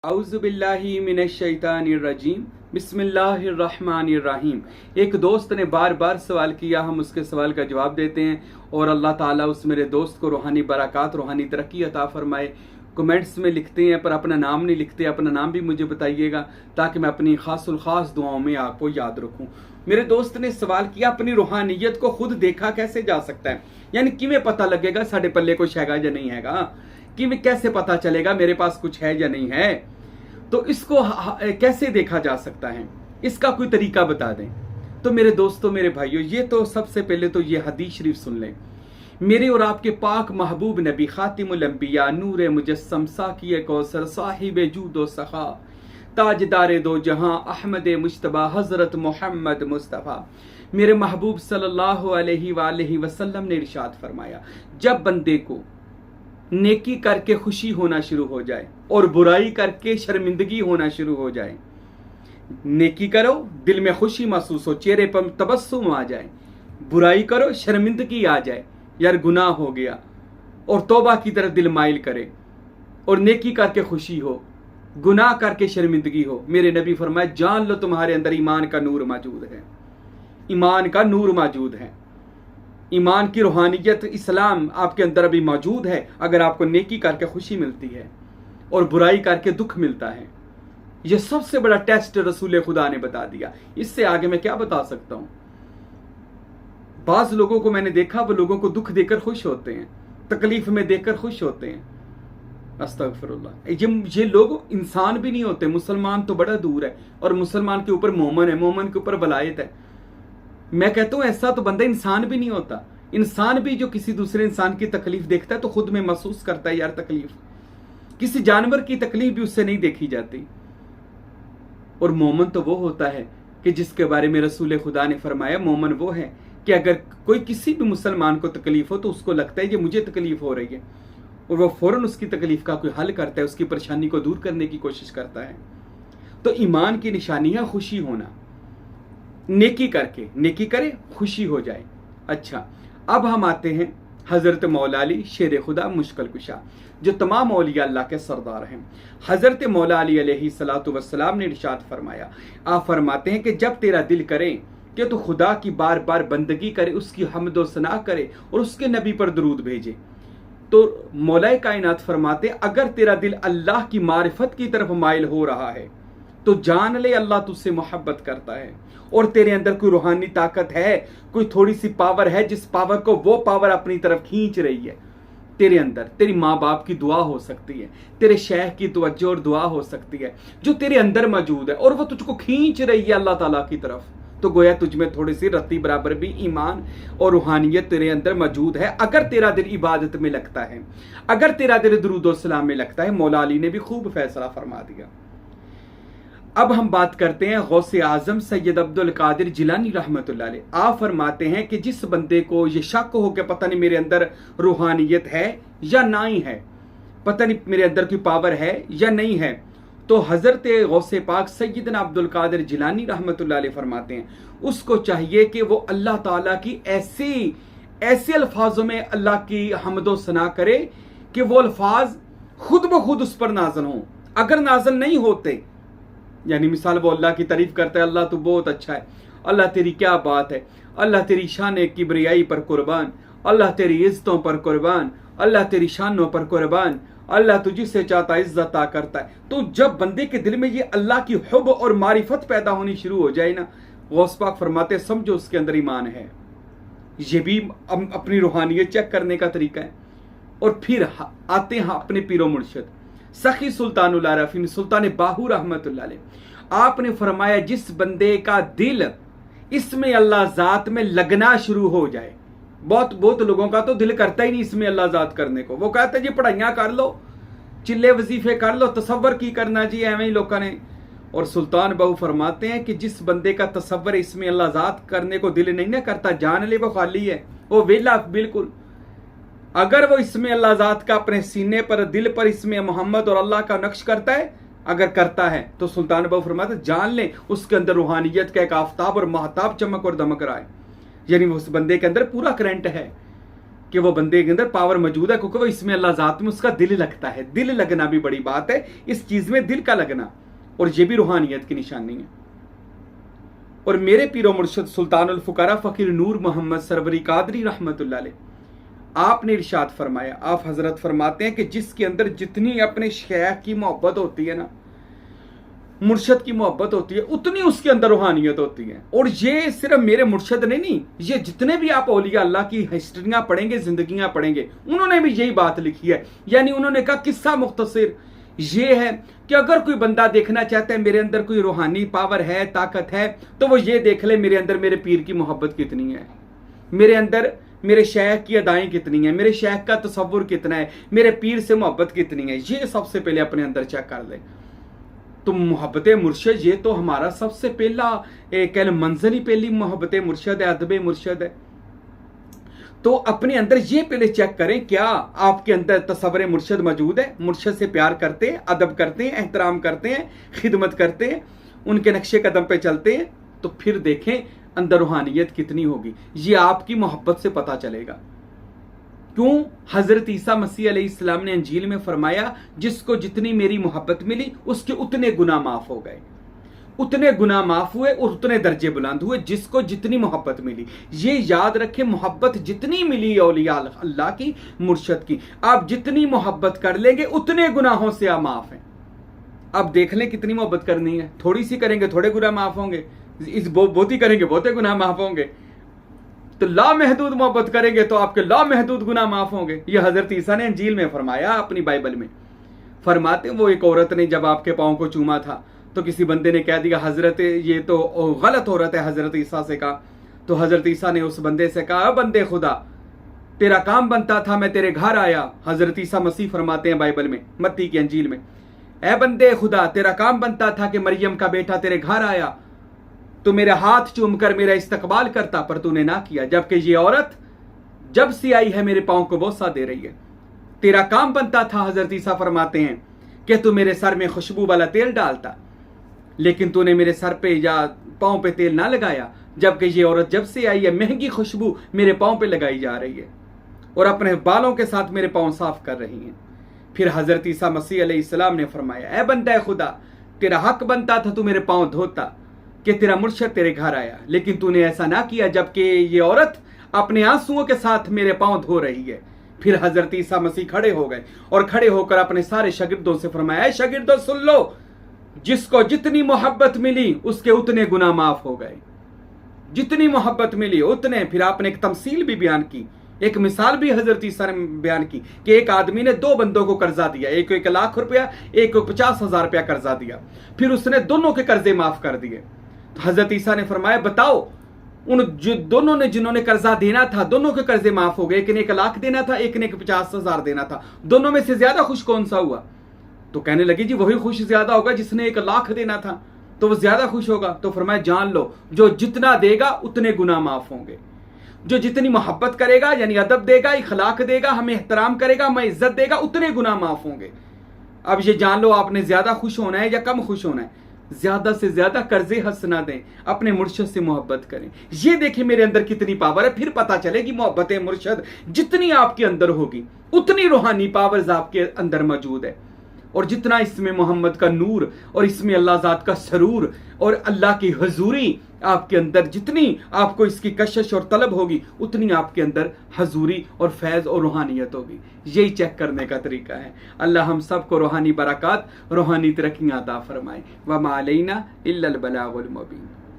औज़ुबिल्लाहि मिनश्शैतानिर्रजीम बिस्मिल्लाहिर्रहमानिर्रहीम। एक दोस्त ने बार बार सवाल किया, हम उसके सवाल का जवाब देते हैं और अल्लाह ताला उस मेरे दोस्त को रूहानी बरक़ात, रूहानी तरक्की अता फरमाए। कमेंट्स में लिखते हैं पर अपना नाम नहीं लिखते, अपना नाम भी मुझे बताइएगा ताकि मैं अपनी खासुल खास दुआओं में आपको याद रखूं। मेरे दोस्त ने सवाल किया, अपनी रूहानियत को खुद देखा कैसे जा सकता है, यानी किमें पता लगेगा साढ़े पल्ले कुछ हैगा या नहीं हैगा, किमें कैसे पता चलेगा मेरे पास कुछ है या नहीं है, तो इसको कैसे देखा जा सकता है, इसका कोई तरीका बता दें। तो मेरे दोस्तों, मेरे भाइयों, ये तो सबसे पहले तो ये हदीस शरीफ सुन लें। मेरे और आपके पाक महबूब नबी खातिमुल अंबिया, नूर मुजस्सम, साकी कौसर, साहिब जूदो सखा, ताजदार दो जहां, अहमद मुश्तबा, हजरत मोहम्मद मुस्तफ़ा, मेरे महबूब सल्लल्लाहु अलैहि वसल्लम ने इरशाद फरमाया, जब बंदे को नेकी करके खुशी होना शुरू हो जाए और बुराई करके शर्मिंदगी होना शुरू हो जाए, नेकी करो दिल में खुशी महसूस हो, चेहरे पर तबस्सुम आ जाए, बुराई करो शर्मिंदगी आ जाए, यार गुनाह हो गया, और तौबा की तरफ दिल माइल करे, और नेकी करके खुशी हो, गुनाह करके शर्मिंदगी हो, मेरे नबी फरमाए जान लो तुम्हारे अंदर ईमान का नूर मौजूद है, ईमान का नूर मौजूद है, ईमान की रूहानियत इस्लाम आपके अंदर अभी मौजूद है। अगर आपको नेकी करके खुशी मिलती है और बुराई करके दुख मिलता है, यह सबसे बड़ा टेस्ट रसूल खुदा ने बता दिया। इससे आगे मैं क्या बता सकता हूं। बाज लोगों को मैंने देखा, वो लोगों को दुख देकर खुश होते हैं, तकलीफ में देकर खुश होते हैं। अस्तगफिरुल्लाह, ये लोग इंसान भी नहीं होते। मुसलमान तो बड़ा दूर है, और मुसलमान के ऊपर मोमन है, मोमन के ऊपर वलायत है। मैं कहता हूं ऐसा तो बंदा इंसान भी नहीं होता। इंसान भी जो किसी दूसरे इंसान की तकलीफ देखता है तो खुद में महसूस करता है, यार तकलीफ, किसी जानवर की तकलीफ भी उससे नहीं देखी जाती। और मोमन तो वो होता है कि जिसके बारे में रसूल खुदा ने फरमाया, मोमन वो है कि अगर कोई किसी भी मुसलमान को तकलीफ हो तो उसको लगता है कि मुझे तकलीफ हो रही है, और वो फौरन उसकी तकलीफ का कोई हल करता है, उसकी परेशानी को दूर करने की कोशिश करता है। तो ईमान की निशानी है खुशी होना, नेकी करके, नेकी करे खुशी हो जाए। अच्छा, अब हम आते हैं हजरत मौला अली शेर खुदा मुश्किल कुशा, जो तमाम औलिया अल्लाह के सरदार हैं। हजरत मौला अली अलैहिस्सलातु वस्सलाम ने इरशाद फरमाया, आप फरमाते हैं कि जब तेरा दिल करे कि तो खुदा की बार बार बंदगी करे, उसकी हम्द व सना करे और उसके नबी पर दरूद भेजे, तो मौला कायनात फरमाते अगर तेरा दिल अल्लाह की मारिफत की तरफ माइल हो रहा है तो जान ले अल्लाह तुझसे मोहब्बत करता है, और तेरे अंदर कोई रूहानी ताकत है, कोई थोड़ी सी पावर है, जिस पावर को वो पावर अपनी तरफ खींच रही है। तेरे अंदर तेरी माँ बाप की दुआ हो सकती है, तेरे शेख की तवज्जो और दुआ हो सकती है, जो तेरे अंदर मौजूद है, और वो तुझको खींच रही है अल्लाह ताला की तरफ। तो गोया तुझ में थोड़ी सी रत्ती बराबर भी ईमान और रूहानियत तेरे अंदर मौजूद है, अगर तेरा दिल इबादत में लगता है, अगर तेरा दिल दुरूद व सलाम में लगता है। मौला अली ने भी खूब फैसला फरमा दिया। अब हम बात करते हैं गौसे आजम सैयद अब्दुल कादिर जिलानी रहमतुल्लाह अलैह। आप फरमाते हैं कि जिस बंदे को ये शक हो कि पता नहीं मेरे अंदर रूहानियत है या नहीं है, पता नहीं मेरे अंदर कोई पावर है या नहीं है, तो हजरत गौसे पाक सैयदना अब्दुल कादिर जिलानी रहमतुल्लाह अलैह फरमाते हैं उसको चाहिए कि वो अल्लाह ताला की ऐसे अल्फाजों में अल्लाह की हम्दो सना करे कि वो अल्फाज खुद ब खुद उस पर नाज़िल हों। अगर नाज़िल नहीं होते, यानी मिसाल वो अल्लाह की तारीफ करता है, अल्लाह तो बहुत अच्छा है, अल्लाह तेरी क्या बात है, अल्लाह तेरी शान किबरियाई पर कुर्बान, अल्लाह तेरी इज्जतों पर कुर्बान, अल्लाह तेरी शानों पर कुर्बान, अल्लाह तुझी से चाहता इज्जत करता है। तो जब बंदे के दिल में ये अल्लाह की हुब और मारिफत पैदा होनी शुरू हो जाए ना, गौस पाक फरमाते समझो उसके अंदर ईमान है। ये भी अपनी रूहानियत चेक करने का तरीका है। और फिर आते हैं अपने पीरो मुर्शिद सखी सुल्तानुल आरफीन सुल्तान बाहू रहमतुल्लाह अलैह। आपने फरमाया जिस बंदे का दिल इसमें अल्लाह जात में लगना शुरू हो जाए, बहुत लोगों का तो दिल करता ही नहीं इसमें अल्लाह जात करने को, वो कहते हैं जी पढ़ाइयाँ कर लो, चिल्ले वजीफे कर लो, तसव्वर की करना जी, एवं ही लोगों ने। और सुल्तान बाहू फरमाते हैं कि जिस बंदे का तसव्वर इसमें अल्लाह जात करने को दिल नहीं ना करता, जान ले वो खाली है, वो वेला बिल्कुल। अगर वो इसमें अल्लाह जात का अपने सीने पर, दिल पर इसमें मोहम्मद और अल्लाह का नक्श करता है, अगर करता है तो सुल्तान बाहू फरमाते जान ले उसके अंदर रूहानियत का एक आफ्ताब और महताब चमक और दमक रहा है, यानी उस बंदे के अंदर पूरा करंट है। कि वो बंदे के अंदर पावर मौजूद है, क्योंकि वो इसमें अल्लाह ज़ात में उसका दिल लगता है। दिल लगना भी बड़ी बात है, इस चीज़ में दिल का लगना, और ये भी रूहानियत की निशानी है। और मेरे पीरो मुर्शद सुल्तानुल फुकारा फ़कीर नूर मोहम्मद सरवरी कादरी रहमतुल्लाह अलैह, आपने इरशाद फरमाया, आप हजरत फरमाते हैं कि जिसके अंदर जितनी अपने शेख की मोहब्बत होती है ना, मुर्शद की मोहब्बत होती है, उतनी उसके अंदर रूहानियत होती है। और ये सिर्फ मेरे मुर्शद ने नहीं, ये जितने भी आप औलिया अल्लाह की हिस्ट्रियां पढ़ेंगे, जिंदगियां पढ़ेंगे, उन्होंने भी यही बात लिखी है। यानी उन्होंने कहा किस्सा मुख्तसर ये है कि अगर कोई बंदा देखना चाहता है मेरे अंदर कोई रूहानी पावर है, ताकत है, तो वो ये देख ले मेरे अंदर मेरे पीर की मोहब्बत कितनी है, मेरे अंदर मेरे शेख की अदाएं कितनी है, मेरे शेख का तसव्वुर कितना है, मेरे पीर से मोहब्बत कितनी है। ये सबसे पहले अपने अंदर चेक कर ले। तो मोहब्बत मुर्शद ये तो हमारा सबसे पहला कह मंजिल ही पहली मोहब्बत मुर्शद है, अदब मुर्शद है। तो अपने अंदर ये पहले चेक करें क्या आपके अंदर तसव्वुर मुर्शद मौजूद है, मुर्शद से प्यार करते हैं, अदब करते हैं, एहतराम करते हैं, खिदमत करते हैं, उनके नक्शे कदम पे चलते हैं, तो फिर देखें अंदर रूहानियत कितनी होगी। ये आपकी मोहब्बत से पता चलेगा। क्यों? हजरत ईसा मसीह अलैहिस्सलाम ने अंजील में फरमाया, जिसको जितनी मेरी मोहब्बत मिली उसके उतने गुनाह माफ हो गए, उतने गुनाह माफ हुए और उतने दर्जे बुलंद हुए, जिसको जितनी मोहब्बत मिली। ये याद रखें, मोहब्बत जितनी मिली औलिया अल्लाह की, मुर्शद की, आप जितनी मोहब्बत कर लेंगे उतने गुनाहों से आप माफ हैं। अब देख लें कितनी मोहब्बत करनी है, थोड़ी सी करेंगे थोड़े गुनाह माफ होंगे, इस बहुत ही करेंगे बहुते गुनाह माफ होंगे। तो लामहदूद मोहब्बत करेंगे तो आपके लामहदूद गुनाह माफ होंगे। ये हजरत ईसा ने अंजील में फरमाया, अपनी बाइबल में फरमाते, वो एक औरत ने जब आपके पाँव को चूमा था तो किसी बंदे ने कह दिया हजरत ये तो गलत औरत है, हजरत ईसा से कहा। तो हजरत ईसा ने उस बंदे से कहा, बंदे खुदा तेरा काम बनता था मैं तेरे घर आया। हजरत ईसा मसीह फरमाते हैं बाइबल में, मत्ती की अंजील में, ए बंदे खुदा तेरा काम बनता था कि मरियम का बेटा तेरे घर आया तो मेरे हाथ चूम कर मेरा इस्तकबाल करता, पर तूने ना किया। जबकि ये औरत जब से आई है मेरे पाँव को बोसा दे रही है। तेरा काम बनता था, हजरत ईसा फरमाते हैं, कि तू मेरे सर में खुशबू वाला तेल डालता, लेकिन तूने मेरे सर पे या पाँव पे तेल ना लगाया। जबकि ये औरत जब से आई है महंगी खुशबू मेरे पाँव पे लगाई जा रही है और अपने बालों के साथ मेरे पाँव साफ कर रही हैं। फिर हजरत ईसा मसीह अलैहिस्सलाम ने फरमाया, ए बंदा खुदा तेरा हक बनता था तू मेरे पाँव धोता कि तेरा मुर्शद तेरे घर आया, लेकिन तूने ऐसा ना किया। जबकि ये औरत अपने आंसुओं के साथ मेरे पाँव धो रही है। फिर हजरत ईसा मसीह खड़े हो गए और खड़े होकर अपने सारे शागिर्दों से फरमाया, शागिर्दों सुन लो, जिसको जितनी मोहब्बत मिली उसके उतने गुनाह माफ हो गए, जितनी मोहब्बत मिली उतने। फिर आपने एक तमसील भी बयान की, एक मिसाल भी हजरत ईसा ने बयान की कि एक आदमी ने दो बंदों को कर्जा दिया, एक को 1 लाख रुपया, एक को 50,000 रुपया कर्जा दिया। फिर उसने दोनों के कर्जे माफ कर दिए। तो हजरत ईसा ने फरमाया, बताओ उन दोनों ने जिन्होंने कर्जा देना था दोनों के कर्जे माफ हो गए। एक ने 1 लाख देना था, एक ने 50,000 देना था। दोनों में से ज्यादा खुश कौन सा हुआ? तो कहने लगी जी वही खुश ज्यादा होगा जिसने 1 लाख देना था, तो वो ज्यादा खुश होगा। तो फरमाया, जान लो जो जितना देगा उतने गुनाह माफ होंगे, जो जितनी मोहब्बत करेगा यानी अदब देगा, इखलाक देगा, हमें एहतराम करेगा, हमें इज्जत देगा, उतने गुनाह माफ होंगे। अब ये जान लो आपने ज्यादा खुश होना है या कम खुश होना है। ज्यादा से ज्यादा कर्जे हंसना दें, अपने मुर्शद से मोहब्बत करें। ये देखिए मेरे अंदर कितनी पावर है। फिर पता चलेगी मोहब्बत मुर्शद जितनी आपके अंदर होगी उतनी रूहानी पावर्स आपके अंदर मौजूद है। और जितना इसमें मोहम्मद का नूर और इसमें अल्लाह ज़ात का सरूर और अल्लाह की हजूरी आपके अंदर, जितनी आपको इसकी कशिश और तलब होगी उतनी आपके अंदर हजूरी और फैज़ और रूहानियत होगी। यही चेक करने का तरीका है। अल्लाह हम सब को रूहानी बरक़ात, रूहानी तरक्कियाँ अता फरमाए। वमा अलैना इल्लल बलागुल मुबीन।